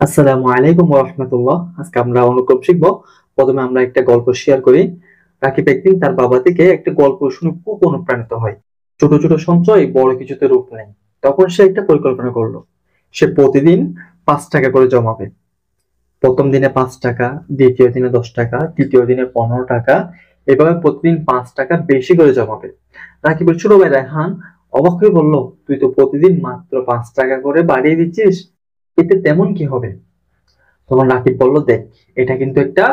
আসসালামু আলাইকুম ওয়া রাহমাতুল্লাহ। আজকে আমরা অনুক্রম শিখবো। প্রথমে আমরা একটা গল্প শেয়ার করি। রাকিব একদিন তার বাবা থেকে একটা গল্প শুনে খুব অনুপ্রাণিত হয়। ছোট ছোট সঞ্চয় বড় কিছুতে রূপ নেয়। তখন সে একটা পরিকল্পনা করলো। সে প্রতিদিন 5 টাকা করে জমাবে। প্রথম দিনে 5 টাকা, দ্বিতীয় দিনে 10 টাকা, তৃতীয় দিনে 15 টাকা। এভাবে প্রতিদিন 5 টাকা বেশি করে জমাবে। রাকিবের ছোট ভাই রায়হান অবাক হয়ে বলল, তুই তো প্রতিদিন মাত্র 5 টাকা করে বাড়িয়ে দিচ্ছিস, এতে তেমন কি হবে? তখন রাকিব বলল, দেখ, এটা কিন্তু একটা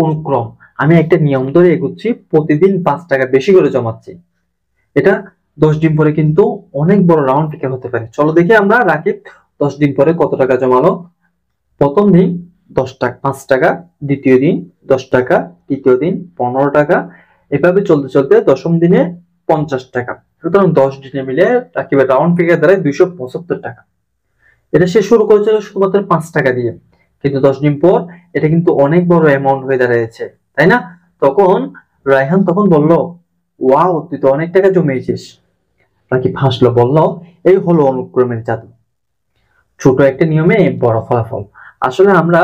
অনুক্রম। আমি একটা নিয়ম ধরে এগুচ্ছি, প্রতিদিন 5 টাকা বেশি করে জমাচ্ছি। এটা 10 দিন পরে কিন্তু অনেক বড় রাউন্ড ফিগার হতে পারে। চলো দেখি আমরা রাকিব 10 দিন পরে কত টাকা জমালো। প্রথম দিন 10 টাকা, 5 টাকা, দ্বিতীয় দিন 10 টাকা, তৃতীয় দিন 15 টাকা। এভাবে চলতে চলতে দশম দিনে 50 টাকা। সুতরাং 10 দিনে মিলে রাকিবের রাউন্ড ফিগার দাঁড়ায় 275 টাকা। এটা সে শুরু করেছিল শুধুমাত্র 5 টাকা দিয়ে, কিন্তু 10 দিন পর এটা কিন্তু অনেক বড় অ্যামাউন্ট হয়ে দাঁড়িয়েছে, তাই না? তখন রায়হান বলল, ওয়াও, তুই তো অনেক টাকা জমিয়েছিস। রাকিব হাসলো, বলল, এই হলো অনুক্রমের জাদু। ছোট একটা নিয়মে বড় ফলাফল। আসলে আমরা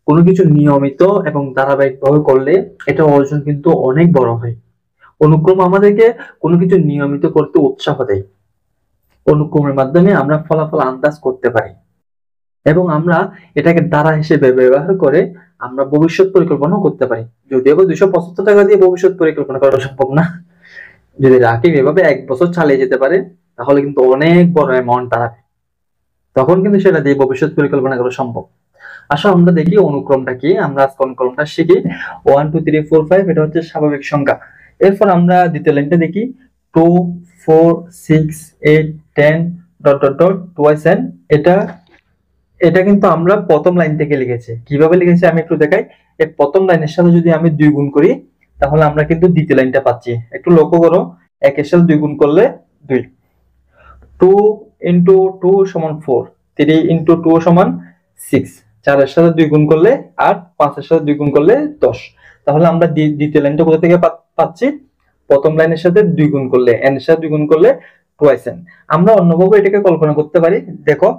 কোনো কিছু নিয়মিত এবং ধারাবাহিকভাবে করলে এটা অর্জন কিন্তু অনেক বড় হয়। অনুক্রম আমাদেরকে কোনো কিছু নিয়মিত করতে উৎসাহ দেয়। অনুক্রমের মাধ্যমে আমরা ফলাফল আন্দাজ করতে পারি এবং আমরা এটাকে দ্বারা হিসেবে ব্যবহার করে আমরা ভবিষ্যৎ পরিকল্পনা করতে পারি। যদিও 275 টাকা দিয়ে ভবিষ্যৎ পরিকল্পনা করা সম্ভব না। যদি রাকিব এভাবে 1 বছর চালিয়ে যেতে পারে, তাহলে কিন্তু অনেক বড় অ্যামাউন্ট দাঁড়াবে। তখন কিন্তু সেটা দিয়ে ভবিষ্যৎ পরিকল্পনা করা সম্ভব। আসো আমরা দেখি অনুক্রমটা কি। আমরা আজকে অনুক্রমটা শিখি। 1 2 3 4 5, এটা হচ্ছে স্বাভাবিক সংখ্যা। এরপর আমরা দ্বিতীয় লাইনটা দেখি। 2 4 6 8 10 dot dot dot twice N. এটা এটা কিন্তু আমরা প্রথম লাইন থেকে লিখেছি। কিভাবে লিখেছি আমি একটু দেখাই। এই প্রথম লাইনের সাথে যদি আমি 2 গুণ করি, তাহলে আমরা কিন্তু দ্বিতীয় লাইনটা পাচ্ছি। একটু লক্ষ্য করো, 1 এর সাথে 2 গুণ করলে 2। 2 ইন্টু 2 সমান 4, 3 ইন্টু 2 সমান 6, 4 এর সাথে 2 গুণ করলে 8, 5 এর সাথে 2 গুণ করলে 10। তাহলে আমরা দ্বিতীয় লাইনটা কোথা থেকে পাচ্ছি? প্রথম লাইনের সাথে 2 গুণ করলে, n এর সাথে 2 গুণ করলে টুয়াইস n। আমরা অন্যভাবে এটাকে কল্পনা করতে পারি। দেখো,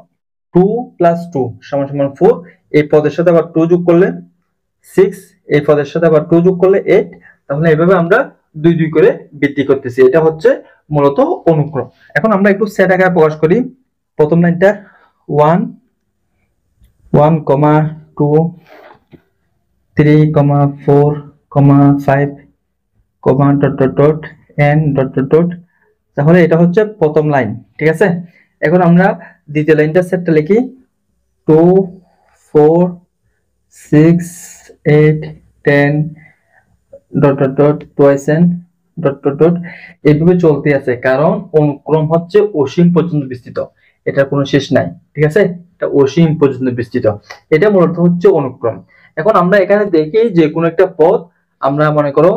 2 প্লাস 2 সমান সমান 4, এই পদের সাথে আবার 2 যোগ করলে 6, এই পদের সাথে আবার 2 যোগ করলে 8। তাহলে এইভাবে আমরা 2 2 করে বৃদ্ধি করতেছি। এটা হচ্ছে মূলত অনুক্রম। এখন আমরা একটু সেট আকারে প্রকাশ করি। প্রথম লাইনটা 1 1 2 3 4 5 dot dot dot n dot dot dot. তাহলে এটা হচ্ছে প্রথম লাইন, ঠিক আছে? এখন আমরা দ্বিতীয় লাইনটা সেটটা লিখি। 2 4 6 8 10 dot dot dot twice n dot dot dot. এইভাবে চলতে আছে, কারণ অনুক্রম হচ্ছে অসীম পর্যন্ত বিস্তৃত। এটার কোনো শেষ নাই, ঠিক আছে? এটা অসীম পর্যন্ত বিস্তৃত। এটা মূলত হচ্ছে অনুক্রম। এখন আমরা এখানে দেখি যে কোনো একটা পদ, আমরা মনে করো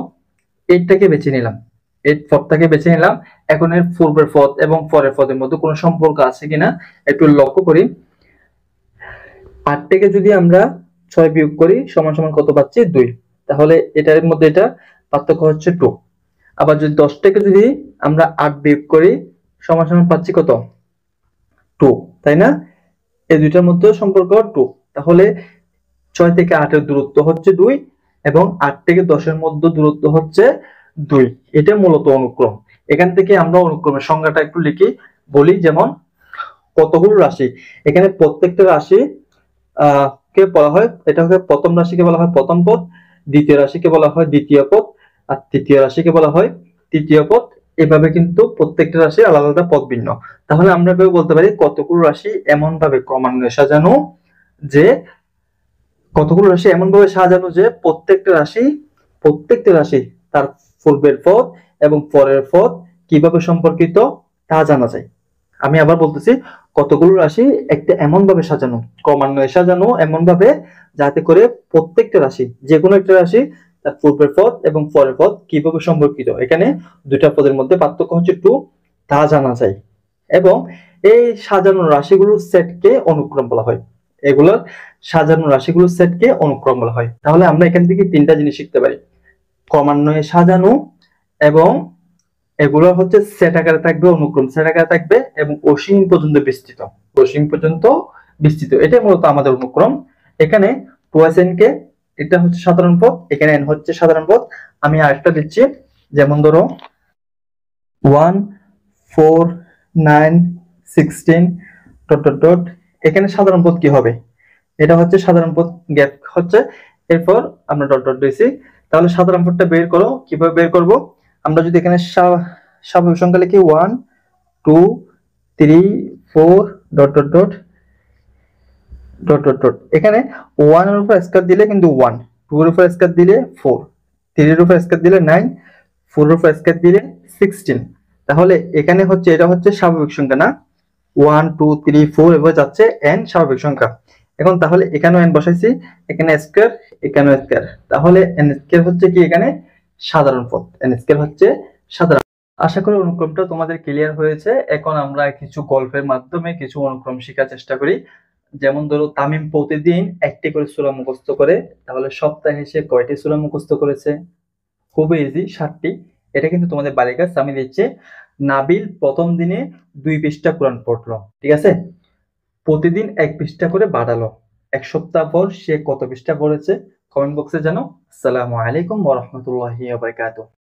8টাকে বেছে নিলাম, 8 পদটাকে বেছে নিলাম। এখন এর পূর্বের পদ এবং পরের পদের মধ্যে কোনো সম্পর্ক আছে কিনা একটু লক্ষ্য করি। 8 থেকে যদি আমরা 6 বিয়োগ করি, সমান সমান কত পাচ্ছি? 2। তাহলে এটার মধ্যে এটা পার্থক্য হচ্ছে 2। আবার যদি 10 থেকে যদি আমরা 8 বিয়োগ করি, সমান সমান পাচ্ছি কত? 2, তাই না? এই দুইটার মধ্যে সম্পর্ক 2। তাহলে 6 থেকে 8 এর দূরত্ব হচ্ছে 2 এবং 8 থেকে 10 এর মধ্যে দূরত্ব হচ্ছে 2। এটা মূলত অনুক্রম। এখান থেকে আমরা অনুক্রমের সংজ্ঞাটা একটু লিখি, বলি। যেমন কতগুলো রাশি, এখানে প্রত্যেকটা রাশি কে বলা হয়, এটা হচ্ছে প্রথম রাশিকে বলা হয় প্রথম পদ, দ্বিতীয় রাশিকে বলা হয় দ্বিতীয় পদ, আর তৃতীয় রাশিকে বলা হয় তৃতীয় পদ। এভাবে কিন্তু প্রত্যেকটা রাশি আলাদা আলাদা পদ ভিন্ন। তাহলে আমরা বলতে পারি কতগুলো রাশি এমন ভাবে ক্রমান্বয়ে সাজানো যে প্রত্যেকটা রাশি তার পূর্বের পদ এবং পরের পদ কিভাবে সম্পর্কিত তা জানা যায়। আমি আবার বলতেছি, কতগুলো রাশি একটা এমন ভাবে সাজানো, ক্রমান্বয়ে সাজানো এমন ভাবে, যাতে করে প্রত্যেকটা রাশি, যে কোনো একটা রাশি তার পূর্বের পদ এবং পরের পদ কিভাবে সম্পর্কিত, এখানে দুটা পদের মধ্যে পার্থক্য হচ্ছে 2, তা জানা যায়। এবং এই সাজানো রাশিগুলোর সেটকে অনুক্রম বলা হয়। এগুলোর সাজানো রাশিগুলোর সেটকে অনুক্রম বলা হয়। তাহলে আমরা এখান থেকে 3টা জিনিস শিখতে পারি: ক্রমান্বয়ে সাজানো, এবং এগুলো হচ্ছে সেট আকারে থাকবে, অনুক্রম সেট আকারে থাকবে, এবং অসীম পর্যন্ত বিস্তৃত। অসীম পর্যন্ত বিস্তৃত। এটাই মূলত আমাদের অনুক্রম। এখানে টুয়াইস এন কে এটা হচ্ছে সাধারণ পদ, এখানে এন হচ্ছে সাধারণ পদ। আমি আরেকটা দিচ্ছি, যেমন ধরো 1 4 9 16 ডট ডট ডট, এখানে সাধারণ পদ কি হবে? এটা হচ্ছে সাধারণ পদ, গ্যাপ হচ্ছে, এরপর আমরা ডট ডট দিয়েছি। তাহলে সাধারণ পদটা বের করো, কিভাবে বের করব? আমরা যদি এখানে স্বাভাবিক সংখ্যা লিখি 1 2 3 4 dot dot dot dot dot dot, এখানে 1 এর উপর স্কয়ার দিলে কিন্তু 1, 2 এর উপর স্কয়ার দিলে 4, 3 এর উপর স্কয়ার দিলে 9, 4 এর উপর স্কয়ার দিলে 16। তাহলে এখানে হচ্ছে এটা হচ্ছে স্বাভাবিক সংখ্যা না, 1 2 3 4 এভাবে যাচ্ছে n স্বাভাবিক সংখ্যা। এখন তাহলে এখানেও n বসাইছি, এখানে স্কয়ার, এখানেও স্কয়ার, তাহলে n স্কয়ার হচ্ছে কি এখানে সাধারণ পদ, n স্কয়ার হচ্ছে সাধারণ। আশা করি অনুক্রমটা তোমাদের ক্লিয়ার হয়েছে। এখন আমরা কিছু গল্পের মাধ্যমে কিছু অনুক্রম শেখার চেষ্টা করি। যেমন ধরো তামিম প্রতিদিন একটি করে সূরা মুখস্থ করে, তাহলে সপ্তাহে সে কয়টি সূরা মুখস্থ করেছে? খুবই ইজি, 7টি। এটা কিন্তু তোমাদের বাড়ির কাজ। আমি দিচ্ছি, নাবিল প্রথম দিনে 2 পৃষ্ঠা কোরআন পড়লো, ঠিক আছে, প্রতিদিন 1 পৃষ্ঠা করে বাড়ালো, 1 সপ্তাহ পর সে কত পৃষ্ঠা পড়েছে? কমেন্ট বক্সে জানাও। আসসালামু আলাইকুম ওয়া রাহমাতুল্লাহি ওয়া বারাকাতুহু।